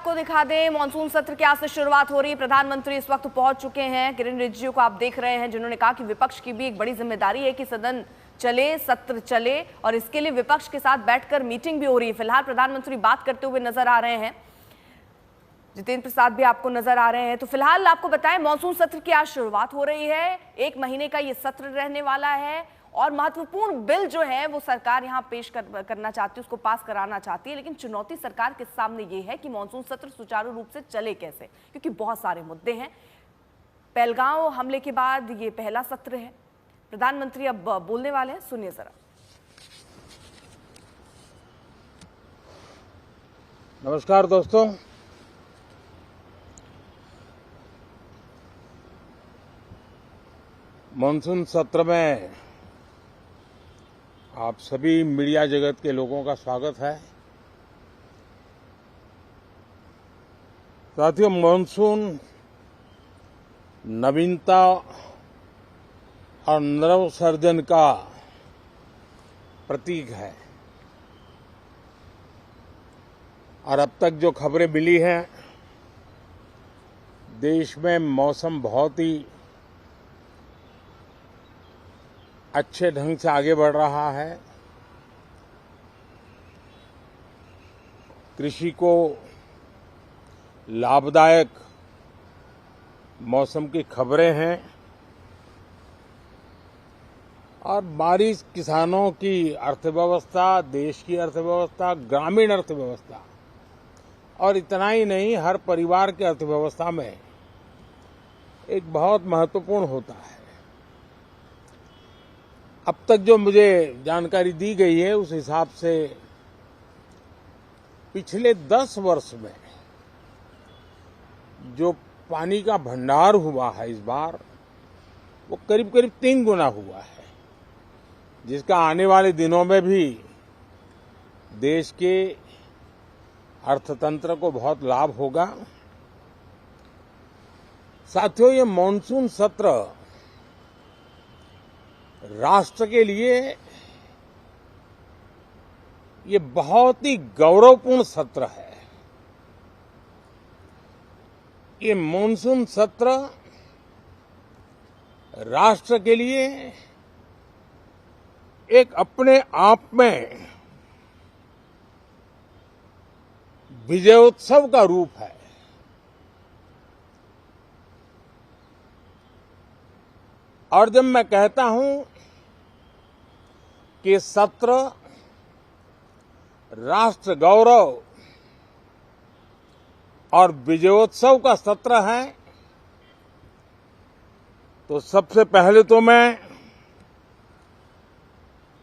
आपको दिखा दें मॉनसून सत्र की आज से शुरुआत हो रही है। प्रधानमंत्री इस वक्त पहुंच चुके हैं। किरण रिजिजू को आप देख रहे हैं, जिन्होंने कहा कि विपक्ष की भी एक बड़ी जिम्मेदारी है कि सदन चले, सत्र चले, और इसके लिए विपक्ष के साथ बैठकर मीटिंग भी हो रही है। फिलहाल प्रधानमंत्री बात करते हुए नजर आ रहे हैं। जितेंद्र प्रसाद भी आपको नजर आ रहे हैं। तो फिलहाल आपको बताएं, मॉनसून सत्र की आज शुरुआत हो रही है। 1 महीने का ये सत्र रहने वाला है और महत्वपूर्ण बिल जो है वो सरकार यहां पेश करना चाहती है, उसको पास कराना चाहती है। लेकिन चुनौती सरकार के सामने ये है कि मॉनसून सत्र सुचारू रूप से चले कैसे, क्योंकि बहुत सारे मुद्दे हैं। पहलगांव हमले के बाद ये पहला सत्र है। प्रधानमंत्री अब बोलने वाले हैं, सुनिए जरा। नमस्कार दोस्तों, मॉनसून सत्र में आप सभी मीडिया जगत के लोगों का स्वागत है। साथियों, मॉनसून नवीनता और नवसर्जन का प्रतीक है और अब तक जो खबरें मिली हैं, देश में मौसम बहुत ही अच्छे ढंग से आगे बढ़ रहा है। कृषि को लाभदायक मौसम की खबरें हैं और बारिश किसानों की अर्थव्यवस्था, देश की अर्थव्यवस्था, ग्रामीण अर्थव्यवस्था और इतना ही नहीं, हर परिवार की अर्थव्यवस्था में एक बहुत महत्वपूर्ण होता है। अब तक जो मुझे जानकारी दी गई है, उस हिसाब से पिछले 10 वर्ष में जो पानी का भंडार हुआ है इस बार, वो करीब करीब 3 गुना हुआ है, जिसका आने वाले दिनों में भी देश के अर्थतंत्र को बहुत लाभ होगा। साथियों, ये मॉनसून सत्र राष्ट्र के लिए ये बहुत ही गौरवपूर्ण सत्र है। ये मॉनसून सत्र राष्ट्र के लिए एक अपने आप में विजयोत्सव का रूप है। और जब मैं कहता हूं कि सत्र राष्ट्र गौरव और विजयोत्सव का सत्र है, तो सबसे पहले तो मैं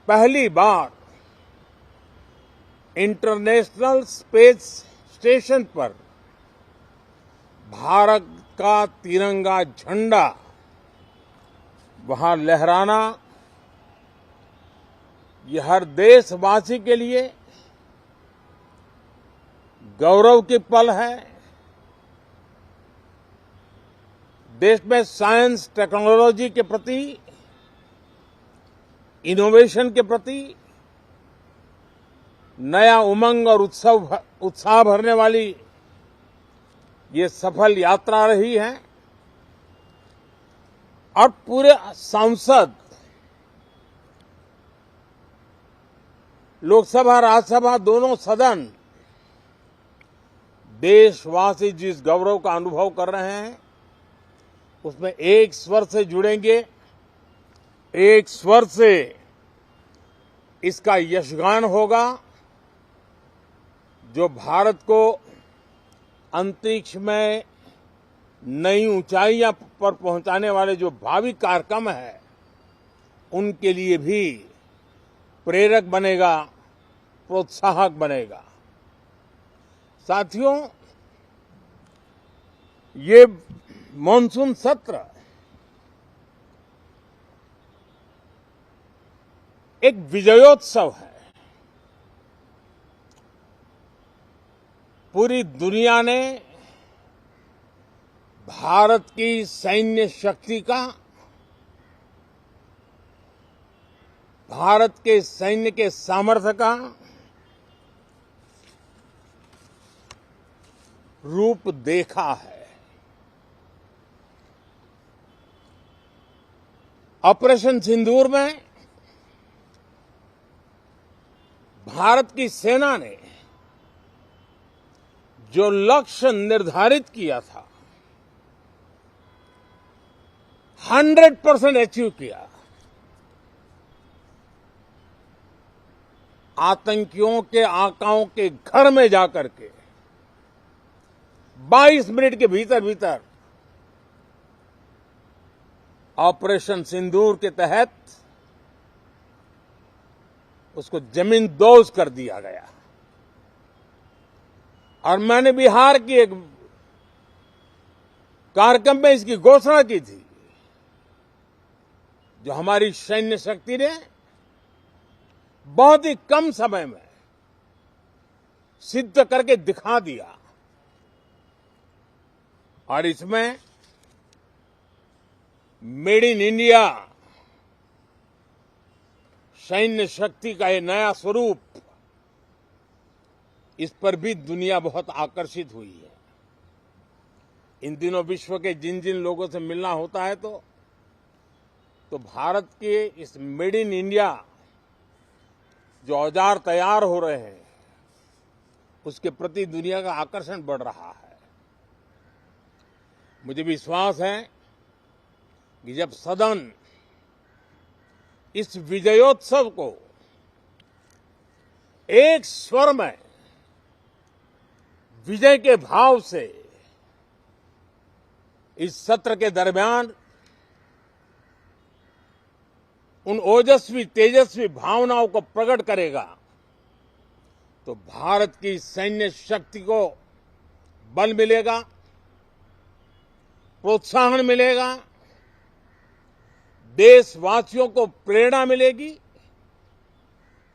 पहली बार इंटरनेशनल स्पेस स्टेशन पर भारत का तिरंगा झंडा वहां लहराना, ये हर देशवासी के लिए गौरव की पल है। देश में साइंस टेक्नोलॉजी के प्रति, इनोवेशन के प्रति नया उमंग और उत्साह भरने वाली ये सफल यात्रा रही है और पूरे सांसद, लोकसभा राज्यसभा दोनों सदन देशवासी जिस गौरव का अनुभव कर रहे हैं, उसमें एक स्वर से जुड़ेंगे, एक स्वर से इसका यशगान होगा। जो भारत को अंतरिक्ष में नई ऊंचाइयां पर पहुंचाने वाले जो भावी कार्यक्रम है, उनके लिए भी प्रेरक बनेगा, प्रोत्साहक बनेगा। साथियों, ये मॉनसून सत्र एक विजयोत्सव है। पूरी दुनिया ने भारत की सैन्य शक्ति का, भारत के सैन्य के सामर्थ्य का रूप देखा है। ऑपरेशन सिंदूर में भारत की सेना ने जो लक्ष्य निर्धारित किया था 100% अचीव किया। आतंकियों के आकाओं के घर में जाकर के 22 मिनट के भीतर भीतर ऑपरेशन सिंदूर के तहत उसको जमींदोज कर दिया गया। और मैंने बिहार की एक कार्यक्रम में इसकी घोषणा की थी, जो हमारी सैन्य शक्ति ने बहुत ही कम समय में सिद्ध करके दिखा दिया। और इसमें मेड इन इंडिया सैन्य शक्ति का ये नया स्वरूप, इस पर भी दुनिया बहुत आकर्षित हुई है। इन दिनों विश्व के जिन जिन लोगों से मिलना होता है तो भारत के इस मेड इन इंडिया जो औजार तैयार हो रहे हैं, उसके प्रति दुनिया का आकर्षण बढ़ रहा है। मुझे विश्वास है कि जब सदन इस विजयोत्सव को एक स्वर में विजय के भाव से इस सत्र के दरमियान उन ओजस्वी तेजस्वी भावनाओं को प्रकट करेगा, तो भारत की सैन्य शक्ति को बल मिलेगा, प्रोत्साहन मिलेगा, देशवासियों को प्रेरणा मिलेगी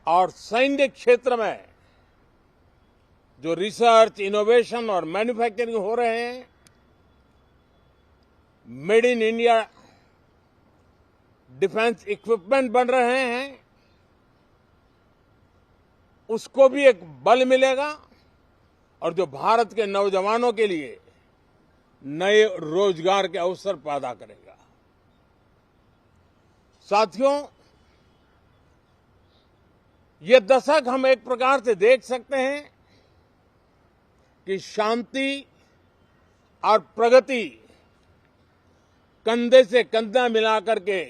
और सैन्य क्षेत्र में जो रिसर्च, इनोवेशन और मैन्युफैक्चरिंग हो रहे हैं, made in India defence equipment बन रहे हैं, उसको भी एक बल मिलेगा और जो भारत के नौजवानों के लिए नए रोजगार के अवसर पैदा करेगा। साथियों, ये दशक हम एक प्रकार से देख सकते हैं कि शांति और प्रगति कंधे से कंधा मिलाकर के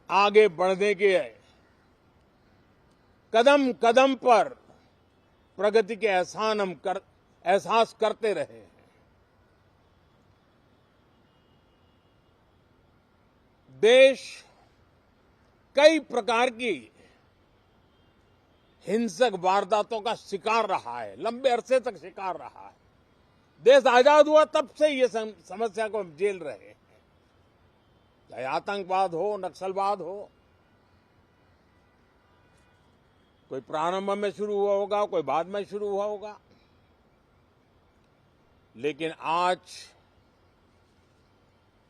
आगे बढ़ने के कदम कदम पर प्रगति के एहसास करते रहे हैं। देश कई प्रकार की हिंसक वारदातों का शिकार रहा है, लंबे अरसे तक शिकार रहा है। देश आजाद हुआ तब से ये समस्या को हम झेल रहे हैं, चाहे आतंकवाद हो, नक्सलवाद हो। कोई प्रारंभ में शुरू हुआ होगा, कोई बाद में शुरू हुआ होगा, लेकिन आज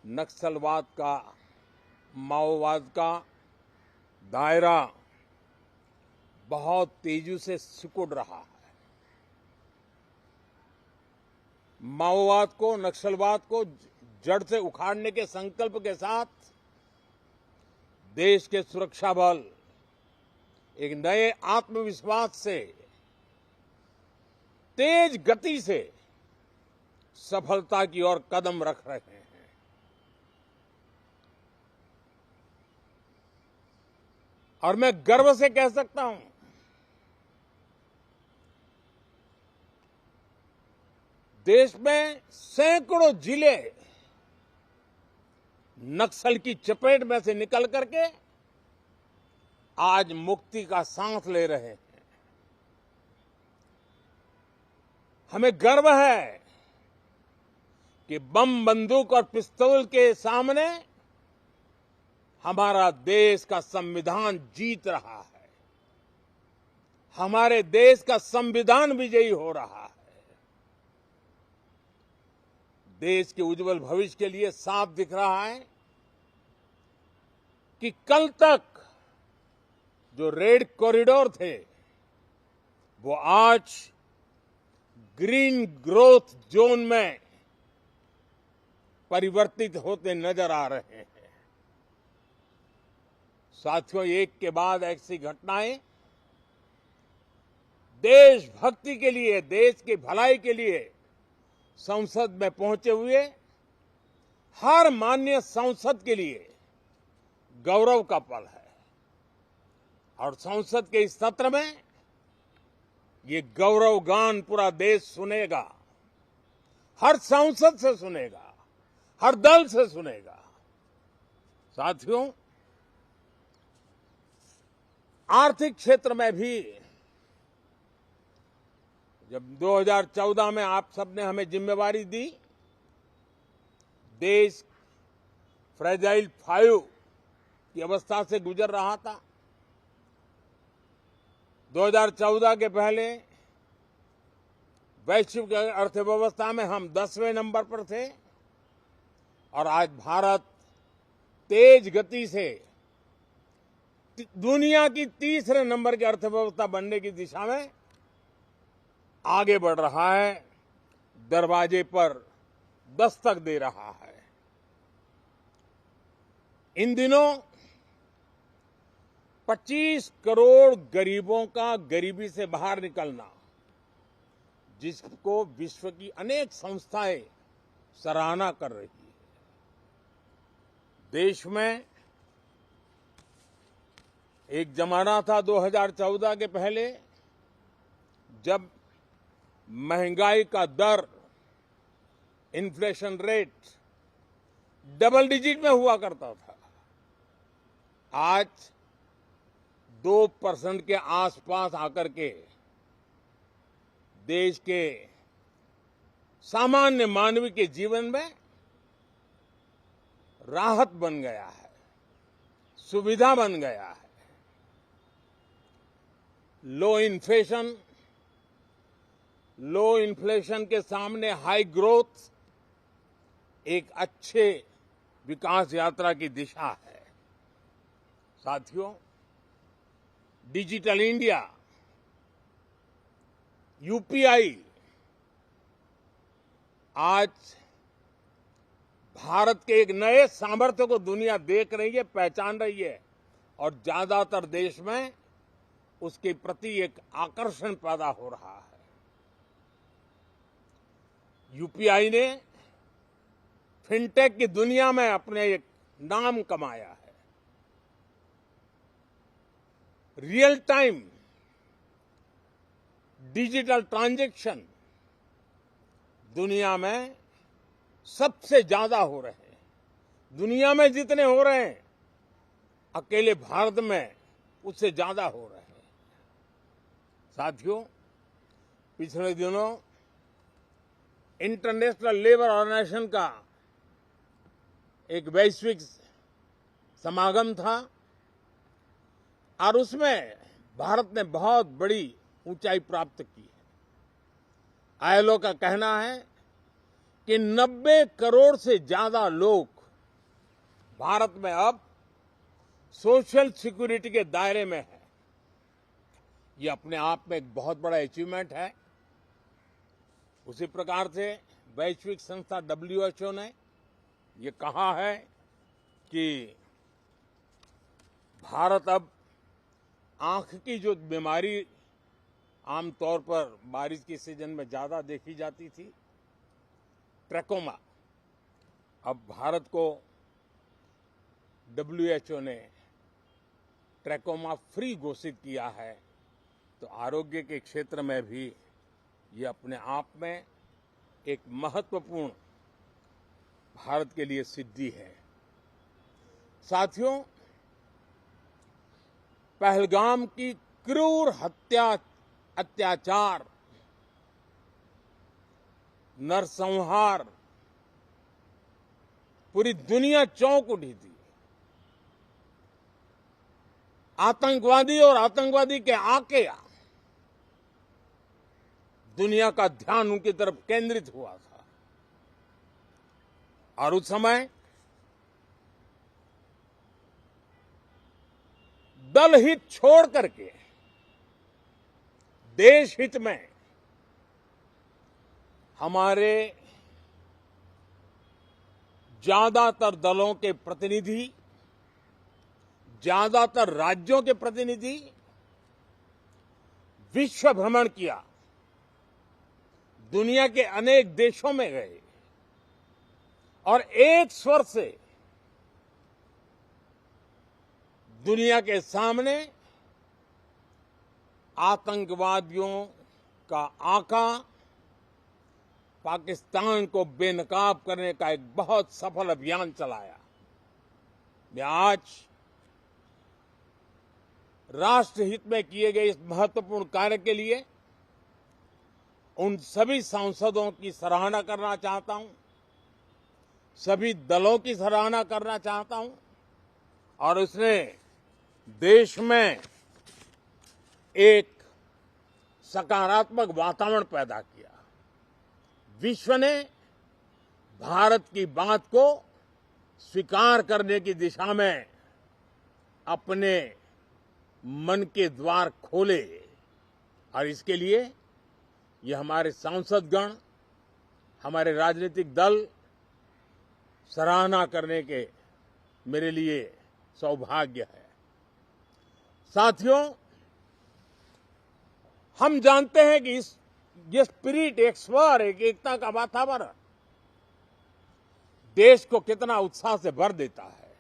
नक्सलवाद का, माओवाद का दायरा बहुत तेजी से सिकुड़ रहा है। माओवाद को, नक्सलवाद को जड़ से उखाड़ने के संकल्प के साथ देश के सुरक्षा बल एक नए आत्मविश्वास से, तेज गति से सफलता की ओर कदम रख रहे हैं। और मैं गर्व से कह सकता हूं, देश में सैकड़ों जिले नक्सल की चपेट में से निकल करके आज मुक्ति का सांस ले रहे हैं। हमें गर्व है कि बम, बंदूक और पिस्तौल के सामने हमारा देश का संविधान जीत रहा है, हमारे देश का संविधान विजयी हो रहा है। देश के उज्जवल भविष्य के लिए साफ दिख रहा है कि कल तक जो रेड कॉरिडोर थे, वो आज ग्रीन ग्रोथ जोन में परिवर्तित होते नजर आ रहे हैं। साथियों, एक के बाद ऐसी घटनाएं देशभक्ति के लिए, देश की भलाई के लिए संसद में पहुंचे हुए हर माननीय सांसद के लिए गौरव का पल है। और संसद के इस सत्र में ये गौरव गान पूरा देश सुनेगा, हर सांसद से सुनेगा, हर दल से सुनेगा। साथियों, आर्थिक क्षेत्र में भी जब 2014 में आप सबने हमें जिम्मेवारी दी, देश फ्रेजाइल 5 की अवस्था से गुजर रहा था। 2014 के पहले वैश्विक अर्थव्यवस्था में हम 10वें नंबर पर थे और आज भारत तेज गति से दुनिया की तीसरे नंबर की अर्थव्यवस्था बनने की दिशा में आगे बढ़ रहा है, दरवाजे पर दस्तक दे रहा है। इन दिनों 25 करोड़ गरीबों का गरीबी से बाहर निकलना, जिसको विश्व की अनेक संस्थाएं सराहना कर रही है। देश में एक जमाना था 2014 के पहले, जब महंगाई का दर, इन्फ्लेशन रेट डबल डिजिट में हुआ करता था। आज 2% के आसपास आकर के देश के सामान्य मानव के जीवन में राहत बन गया है, सुविधा बन गया है। लो इन्फ्लेशन के सामने हाई ग्रोथ एक अच्छे विकास यात्रा की दिशा है। साथियों, डिजिटल इंडिया, यूपीआई आज भारत के एक नए सामर्थ्य को दुनिया देख रही है, पहचान रही है और ज्यादातर देश में उसके प्रति एक आकर्षण पैदा हो रहा है। यूपीआई ने फिनटेक की दुनिया में अपने एक नाम कमाया है। रियल टाइम डिजिटल ट्रांजैक्शन दुनिया में सबसे ज्यादा हो रहे हैं। दुनिया में जितने हो रहे हैं, अकेले भारत में उससे ज्यादा हो रहे हैं। साथियों, पिछले दिनों इंटरनेशनल लेबर ऑर्गेनाइजेशन का एक वैश्विक समागम था और उसमें भारत ने बहुत बड़ी ऊंचाई प्राप्त की है। आईएलओ का कहना है कि 90 करोड़ से ज्यादा लोग भारत में अब सोशल सिक्योरिटी के दायरे में है। ये अपने आप में एक बहुत बड़ा अचीवमेंट है। उसी प्रकार से वैश्विक संस्था WHO ने ये कहा है कि भारत अब आंख की जो बीमारी आमतौर पर बारिश के सीजन में ज्यादा देखी जाती थी, ट्रैकोमा, अब भारत को WHO ने ट्रैकोमा फ्री घोषित किया है। तो आरोग्य के क्षेत्र में भी ये अपने आप में एक महत्वपूर्ण भारत के लिए सिद्धि है। साथियों, पहलगाम की क्रूर हत्या, अत्याचार, नरसंहार, पूरी दुनिया चौंक उठी थी। आतंकवादी और आतंकवादी के आके दुनिया का ध्यान उनकी तरफ केंद्रित हुआ था और उस समय दल हित छोड़ करके देश हित में हमारे ज्यादातर दलों के प्रतिनिधि, ज्यादातर राज्यों के प्रतिनिधि विश्व भ्रमण किया, दुनिया के अनेक देशों में गए और एक स्वर से दुनिया के सामने आतंकवादियों का आका पाकिस्तान को बेनकाब करने का एक बहुत सफल अभियान चलाया। मैं आज राष्ट्र हित में किए गए इस महत्वपूर्ण कार्य के लिए उन सभी सांसदों की सराहना करना चाहता हूं, सभी दलों की सराहना करना चाहता हूं और उसने देश में एक सकारात्मक वातावरण पैदा किया। विश्व ने भारत की बात को स्वीकार करने की दिशा में अपने मन के द्वार खोले और इसके लिए ये हमारे सांसदगण, हमारे राजनीतिक दल सराहना करने के मेरे लिए सौभाग्य है। साथियों, हम जानते हैं कि ये स्पिरिट, एक स्वर, एक एकता का वातावरण देश को कितना उत्साह से भर देता है।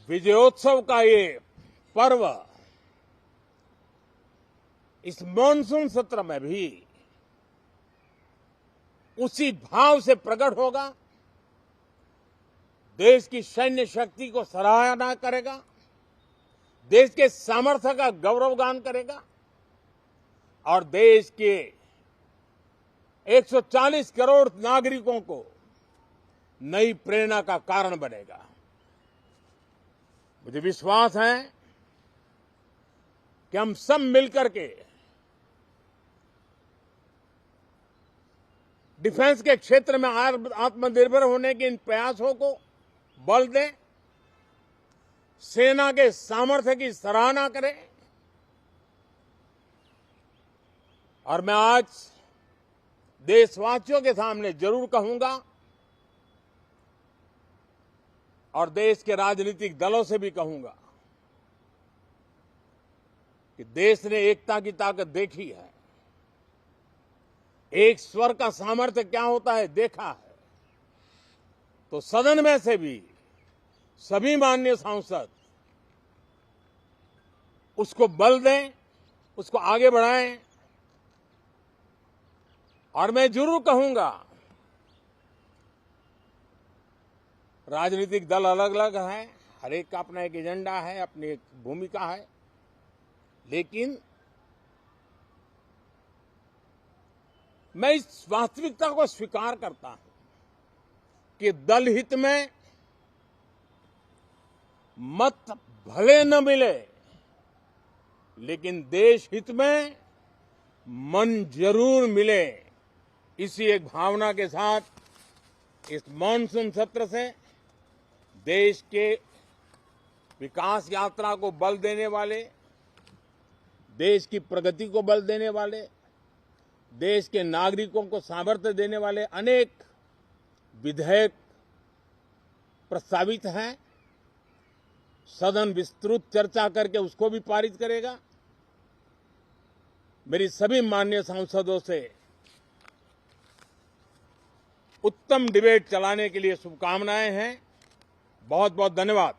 विजयोत्सव का ये पर्व इस मॉनसून सत्र में भी उसी भाव से प्रकट होगा। देश की सैन्य शक्ति को सराहना करेगा, देश के सामर्थ्य का गौरवगान करेगा और देश के 140 करोड़ नागरिकों को नई प्रेरणा का कारण बनेगा। मुझे विश्वास है कि हम सब मिलकर के डिफेंस के क्षेत्र में आत्मनिर्भर होने के इन प्रयासों को बल दें, सेना के सामर्थ्य की सराहना करें और मैं आज देशवासियों के सामने जरूर कहूंगा और देश के राजनीतिक दलों से भी कहूंगा कि देश ने एकता की ताकत देखी है, एक स्वर का सामर्थ्य क्या होता है देखा है। तो सदन में से भी सभी माननीय सांसद उसको बल दें, उसको आगे बढ़ाएं और मैं जरूर कहूंगा, राजनीतिक दल अलग अलग हैं, हर एक का अपना एक एजेंडा है, अपनी एक भूमिका है, लेकिन मैं इस वास्तविकता को स्वीकार करता हूं कि दल हित में मत भले न मिले, लेकिन देश हित में मन जरूर मिले। इसी एक भावना के साथ इस मॉनसून सत्र से देश के विकास यात्रा को बल देने वाले, देश की प्रगति को बल देने वाले, देश के नागरिकों को सामर्थ्य देने वाले अनेक विधेयक प्रस्तावित हैं। सदन विस्तृत चर्चा करके उसको भी पारित करेगा। मेरी सभी माननीय सांसदों से उत्तम डिबेट चलाने के लिए शुभकामनाएं हैं। बहुत बहुत धन्यवाद।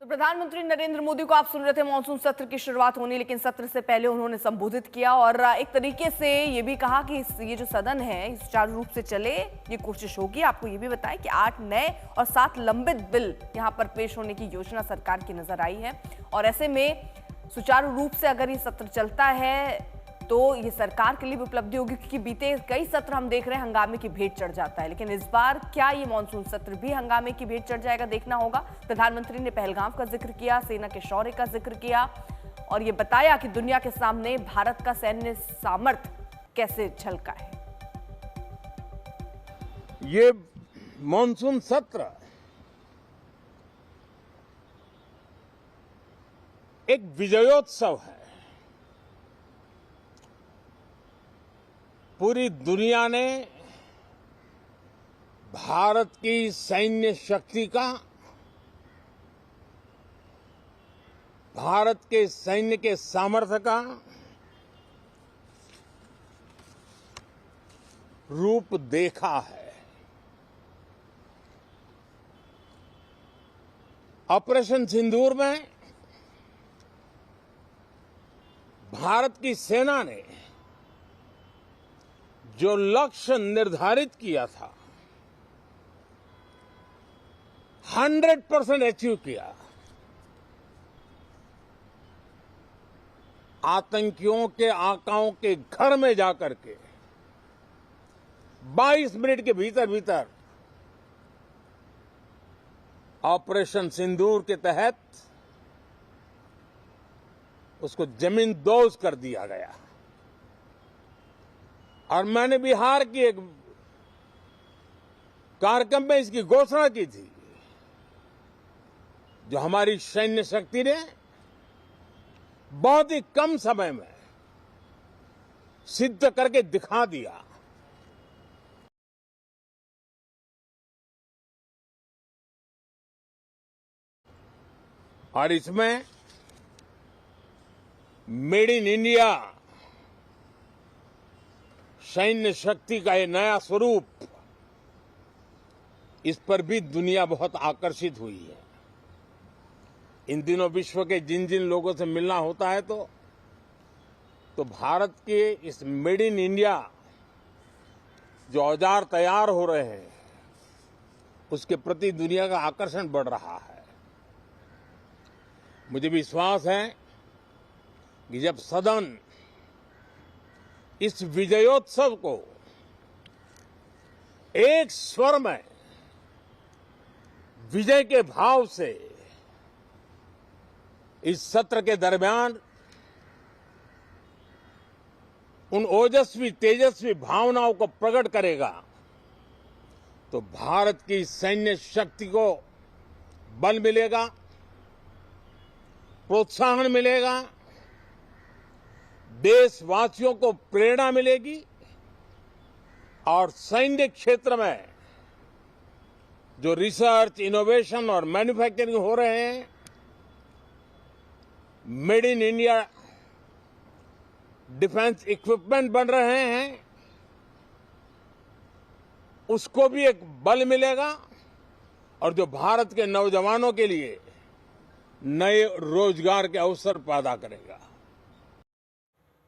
तो प्रधानमंत्री नरेंद्र मोदी को आप सुन रहे थे। मॉनसून सत्र की शुरुआत होनी, लेकिन सत्र से पहले उन्होंने संबोधित किया और एक तरीके से ये भी कहा कि ये जो सदन है सुचारू रूप से चले, ये कोशिश होगी। आपको ये भी बताएं कि 8 नए और 7 लंबित बिल यहां पर पेश होने की योजना सरकार की नजर आई है और ऐसे में सुचारू रूप से अगर ये सत्र चलता है तो ये सरकार के लिए भी उपलब्धि होगी, क्योंकि बीते कई सत्र हम देख रहे हैं हंगामे की भेंट चढ़ जाता है, लेकिन इस बार क्या ये मॉनसून सत्र भी हंगामे की भेंट चढ़ जाएगा, देखना होगा। प्रधानमंत्री ने पहलगाम का जिक्र किया, सेना के शौर्य का जिक्र किया और ये बताया कि दुनिया के सामने भारत का सैन्य सामर्थ्य कैसे झलका है। ये मॉनसून सत्र एक विजयोत्सव है। पूरी दुनिया ने भारत की सैन्य शक्ति का, भारत के सैन्य के सामर्थ्य का रूप देखा है। ऑपरेशन सिंदूर में भारत की सेना ने जो लक्ष्य निर्धारित किया था 100% अचीव किया। आतंकियों के आकाओं के घर में जाकर के 22 मिनट के भीतर भीतर ऑपरेशन सिंदूर के तहत उसको जमींदोज कर दिया गया। और मैंने बिहार की एक कार्यक्रम में इसकी घोषणा की थी, जो हमारी सैन्य शक्ति ने बहुत ही कम समय में सिद्ध करके दिखा दिया। और इसमें मेड इन इंडिया सैन्य शक्ति का ये नया स्वरूप, इस पर भी दुनिया बहुत आकर्षित हुई है। इन दिनों विश्व के जिन जिन लोगों से मिलना होता है तो भारत के इस मेड इन इंडिया जो औजार तैयार हो रहे हैं, उसके प्रति दुनिया का आकर्षण बढ़ रहा है। मुझे विश्वास है कि जब सदन इस विजयोत्सव को एक स्वर में विजय के भाव से इस सत्र के दरमियान उन ओजस्वी तेजस्वी भावनाओं को प्रकट करेगा, तो भारत की सैन्य शक्ति को बल मिलेगा, प्रोत्साहन मिलेगा, देशवासियों को प्रेरणा मिलेगी और सैन्य क्षेत्र में जो रिसर्च, इनोवेशन और मैन्युफैक्चरिंग हो रहे हैं, made in India defence equipment बन रहे हैं, उसको भी एक बल मिलेगा और जो भारत के नौजवानों के लिए नए रोजगार के अवसर पैदा करेगा।